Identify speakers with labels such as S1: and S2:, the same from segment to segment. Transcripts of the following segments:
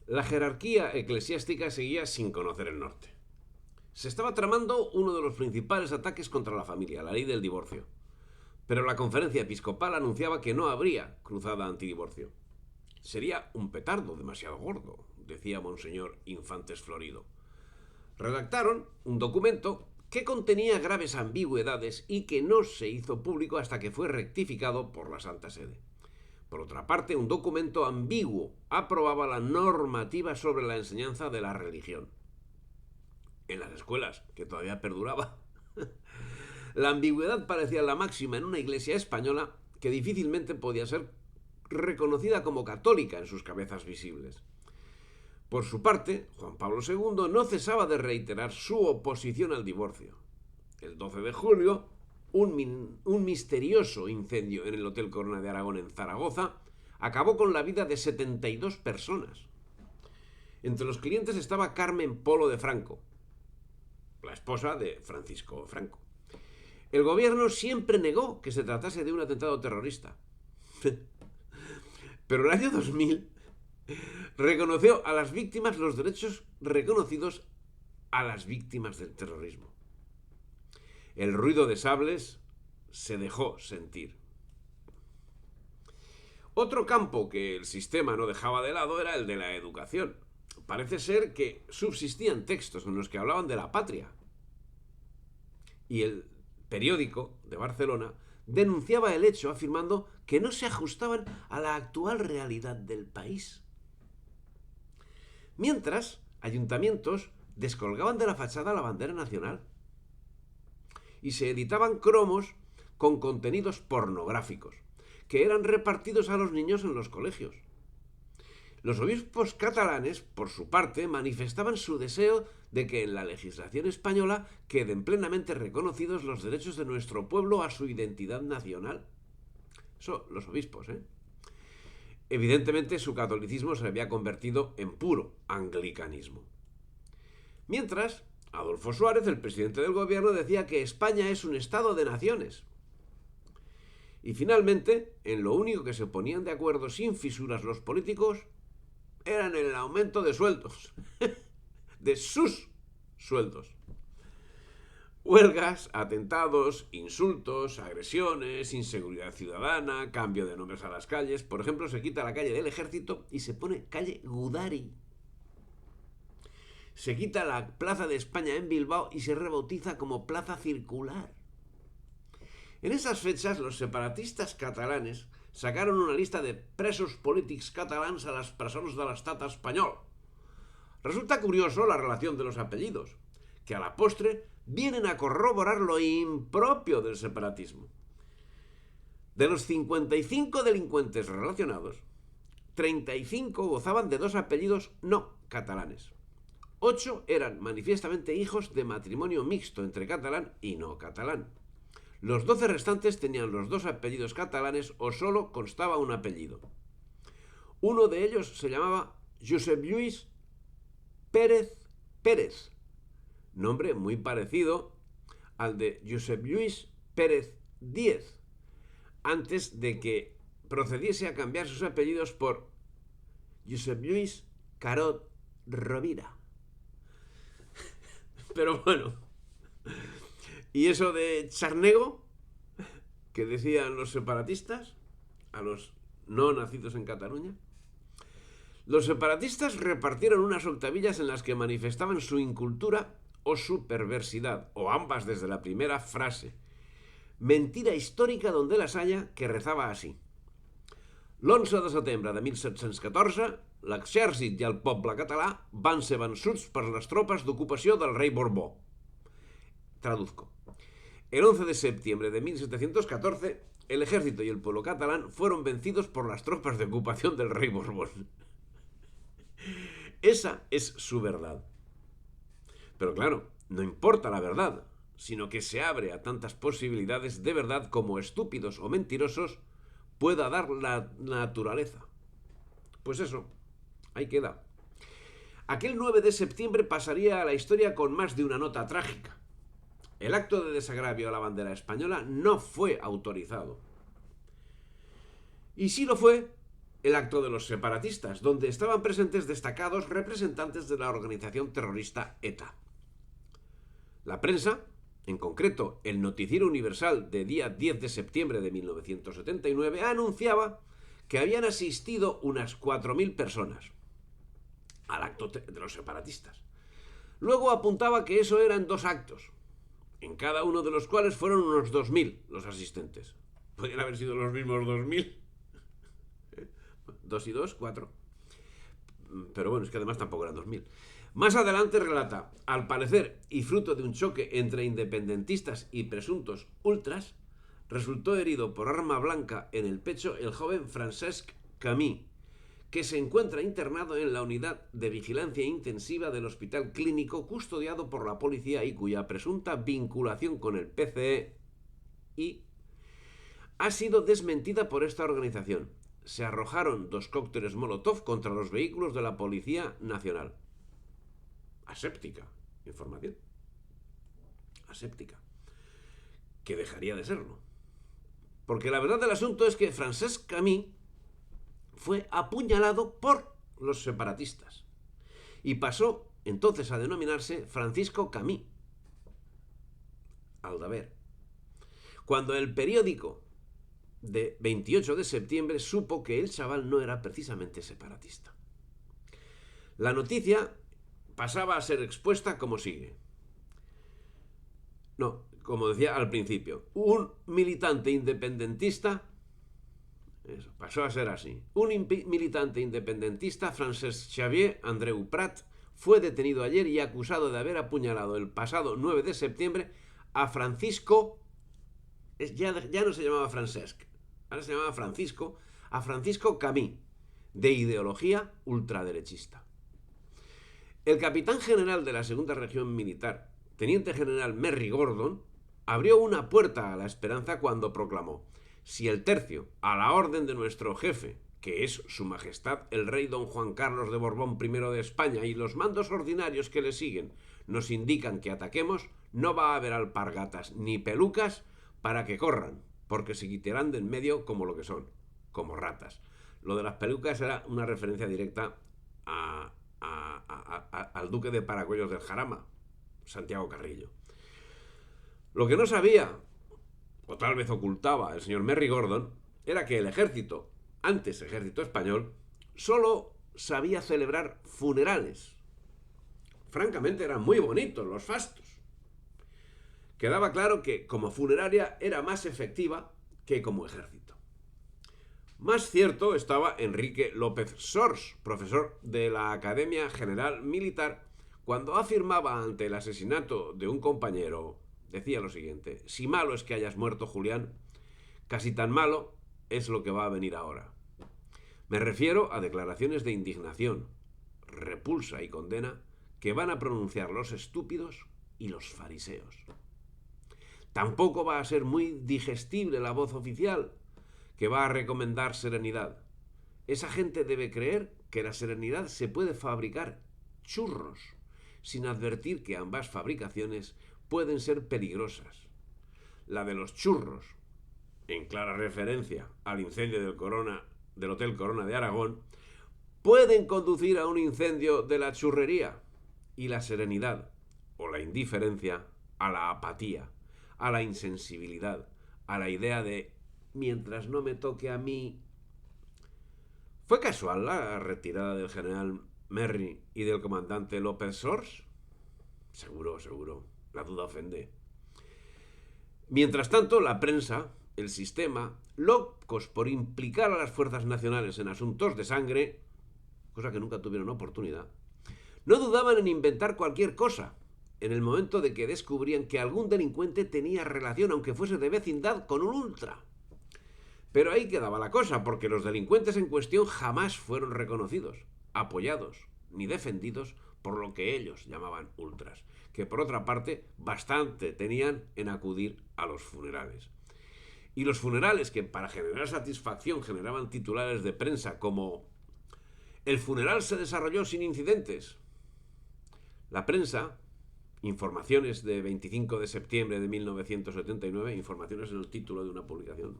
S1: La jerarquía eclesiástica seguía sin conocer el norte. Se estaba tramando uno de los principales ataques contra la familia, la ley del divorcio. Pero la conferencia episcopal anunciaba que no habría cruzada antidivorcio. Sería un petardo demasiado gordo, decía Monseñor Infantes Florido. Redactaron un documento que contenía graves ambigüedades y que no se hizo público hasta que fue rectificado por la Santa Sede. Por otra parte, un documento ambiguo aprobaba la normativa sobre la enseñanza de la religión. En las escuelas, que todavía perduraba. La ambigüedad parecía la máxima en una iglesia española que difícilmente podía ser reconocida como católica en sus cabezas visibles. Por su parte, Juan Pablo II no cesaba de reiterar su oposición al divorcio. El 12 de julio, un misterioso incendio en el Hotel Corona de Aragón en Zaragoza acabó con la vida de 72 personas. Entre los clientes estaba Carmen Polo de Franco, la esposa de Francisco Franco. El gobierno siempre negó que se tratase de un atentado terrorista. Pero el año 2000 reconoció a las víctimas los derechos reconocidos a las víctimas del terrorismo. El ruido de sables se dejó sentir. Otro campo que el sistema no dejaba de lado era el de la educación. Parece ser que subsistían textos en los que hablaban de la patria. Y el periódico de Barcelona denunciaba el hecho afirmando que no se ajustaban a la actual realidad del país. Mientras, ayuntamientos descolgaban de la fachada la bandera nacional y se editaban cromos con contenidos pornográficos que eran repartidos a los niños en los colegios. Los obispos catalanes, por su parte, manifestaban su deseo de que en la legislación española queden plenamente reconocidos los derechos de nuestro pueblo a su identidad nacional. Eso, los obispos, ¿eh? Evidentemente, su catolicismo se había convertido en puro anglicanismo. Mientras, Adolfo Suárez, el presidente del gobierno, decía que España es un estado de naciones. Y finalmente, en lo único que se ponían de acuerdo sin fisuras los políticos era en el aumento de sueldos. De sus sueldos. Huelgas, atentados, insultos, agresiones, inseguridad ciudadana, cambio de nombres a las calles. Por ejemplo, se quita la calle del Ejército y se pone calle Gudari. Se quita la Plaza de España en Bilbao y se rebautiza como Plaza Circular. En esas fechas, los separatistas catalanes sacaron una lista de presos polítics catalans a las persones de l'estat espanyol. Resulta curioso la relación de los apellidos, que a la postre vienen a corroborar lo impropio del separatismo. De los 55 delincuentes relacionados, 35 gozaban de 2 apellidos no catalanes. 8 eran manifiestamente hijos de matrimonio mixto entre catalán y no catalán. Los 12 restantes tenían los 2 apellidos catalanes o solo constaba un apellido. Uno de ellos se llamaba Josep Lluís Pérez Pérez, nombre muy parecido al de Josep Lluís Pérez Díez, antes de que procediese a cambiar sus apellidos por Josep Lluís Carod Rovira. Pero bueno, ¿y eso de charnego que decían los separatistas a los no nacidos en Cataluña? Los separatistas repartieron unas octavillas en las que manifestaban su incultura o su perversidad, o ambas desde la primera frase. Mentira històrica donde las haya, que rezava així. L'11 de setembre de 1714, l'exèrcit i el poble català van ser vençuts per les tropes d'ocupació del rei Borbó. Traduzco. El 11 de septiembre de 1714, el ejército y el pueblo catalán fueron vencidos por las tropas de ocupación del rey Borbón. Esa es su verdad. Pero claro, no importa la verdad, sino que se abre a tantas posibilidades de verdad como estúpidos o mentirosos pueda dar la naturaleza. Pues eso, ahí queda. Aquel 9 de septiembre pasaría a la historia con más de una nota trágica. El acto de desagravio a la bandera española no fue autorizado. Y sí lo fue el acto de los separatistas, donde estaban presentes destacados representantes de la organización terrorista ETA. La prensa, en concreto el Noticiero Universal de día 10 de septiembre de 1979, anunciaba que habían asistido unas 4.000 personas al acto de los separatistas. Luego apuntaba que eso eran 2 actos, en cada uno de los cuales fueron unos 2.000 los asistentes. Podrían haber sido los mismos 2.000. 2 y 2, 4. Pero bueno, es que además tampoco eran 2.000. Más adelante relata, al parecer, y fruto de un choque entre independentistas y presuntos ultras, resultó herido por arma blanca en el pecho el joven Francesc Camí, que se encuentra internado en la unidad de vigilancia intensiva del hospital clínico custodiado por la policía y cuya presunta vinculación con el PCI ha sido desmentida por esta organización. Se arrojaron 2 cócteles Molotov contra los vehículos de la Policía Nacional. Aséptica información. Aséptica. Que dejaría de serlo. Porque la verdad del asunto es que Francesc Camí fue apuñalado por los separatistas y pasó entonces a denominarse Francisco Camí Aldaver, cuando el periódico de 28 de septiembre supo que el chaval no era precisamente separatista. La noticia pasaba a ser expuesta como sigue. No, como decía al principio, un militante independentista, eso, pasó a ser así. Un militante independentista, Francesc Xavier Andreu Prat, fue detenido ayer y acusado de haber apuñalado el pasado 9 de septiembre a Francisco, ya no se llamaba Francesc, ahora se llamaba Francisco, a Francisco Camí, de ideología ultraderechista. El capitán general de la segunda región militar, teniente general Merry Gordon, abrió una puerta a la esperanza cuando proclamó: si el tercio, a la orden de nuestro jefe, que es su majestad el rey don Juan Carlos de Borbón I de España, y los mandos ordinarios que le siguen, nos indican que ataquemos, no va a haber alpargatas ni pelucas para que corran, porque se quitarán de en medio como lo que son, como ratas. Lo de las pelucas era una referencia directa al duque de Paracuellos del Jarama, Santiago Carrillo. Lo que no sabía, o tal vez ocultaba el señor Merry Gordon, era que el ejército, antes ejército español, solo sabía celebrar funerales. Francamente eran muy bonitos los fastos. Quedaba claro que como funeraria era más efectiva que como ejército. Más cierto estaba Enrique López Sors, profesor de la Academia General Militar, cuando afirmaba ante el asesinato de un compañero, decía lo siguiente: si malo es que hayas muerto, Julián, casi tan malo es lo que va a venir ahora. Me refiero a declaraciones de indignación, repulsa y condena que van a pronunciar los estúpidos y los fariseos. Tampoco va a ser muy digestible la voz oficial, que va a recomendar serenidad. Esa gente debe creer que la serenidad se puede fabricar churros, sin advertir que ambas fabricaciones pueden ser peligrosas. La de los churros, en clara referencia al incendio del Hotel Corona de Aragón, pueden conducir a un incendio de la churrería, y la serenidad o la indiferencia a la apatía, a la insensibilidad, a la idea de mientras no me toque a mí. ¿Fue casual la retirada del general Merry y del comandante López Sors? Seguro, seguro. La duda ofende. Mientras tanto, la prensa, el sistema, locos por implicar a las fuerzas nacionales en asuntos de sangre, cosa que nunca tuvieron oportunidad, no dudaban en inventar cualquier cosa en el momento de que descubrían que algún delincuente tenía relación, aunque fuese de vecindad, con un ultra. Pero ahí quedaba la cosa, porque los delincuentes en cuestión jamás fueron reconocidos, apoyados ni defendidos por lo que ellos llamaban ultras, que por otra parte bastante tenían en acudir a los funerales. Y los funerales, que para generar satisfacción generaban titulares de prensa como «El funeral se desarrolló sin incidentes». La prensa, informaciones de 25 de septiembre de 1979, informaciones en el título de una publicación,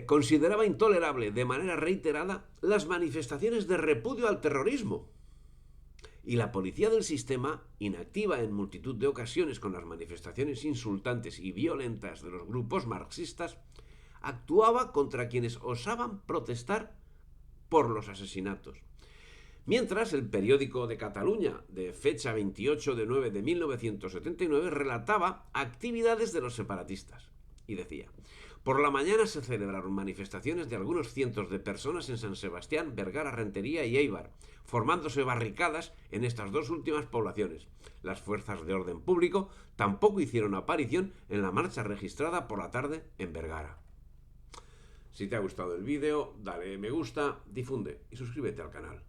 S1: consideraba intolerable de manera reiterada las manifestaciones de repudio al terrorismo. Y la policía del sistema, inactiva en multitud de ocasiones con las manifestaciones insultantes y violentas de los grupos marxistas, actuaba contra quienes osaban protestar por los asesinatos. Mientras, el periódico de Cataluña, de fecha 28/9 de 1979, relataba actividades de los separatistas. Y decía: por la mañana se celebraron manifestaciones de algunos cientos de personas en San Sebastián, Vergara, Rentería y Éibar, formándose barricadas en estas dos últimas poblaciones. Las fuerzas de orden público tampoco hicieron aparición en la marcha registrada por la tarde en Vergara. Si te ha gustado el vídeo, dale me gusta, difunde y suscríbete al canal.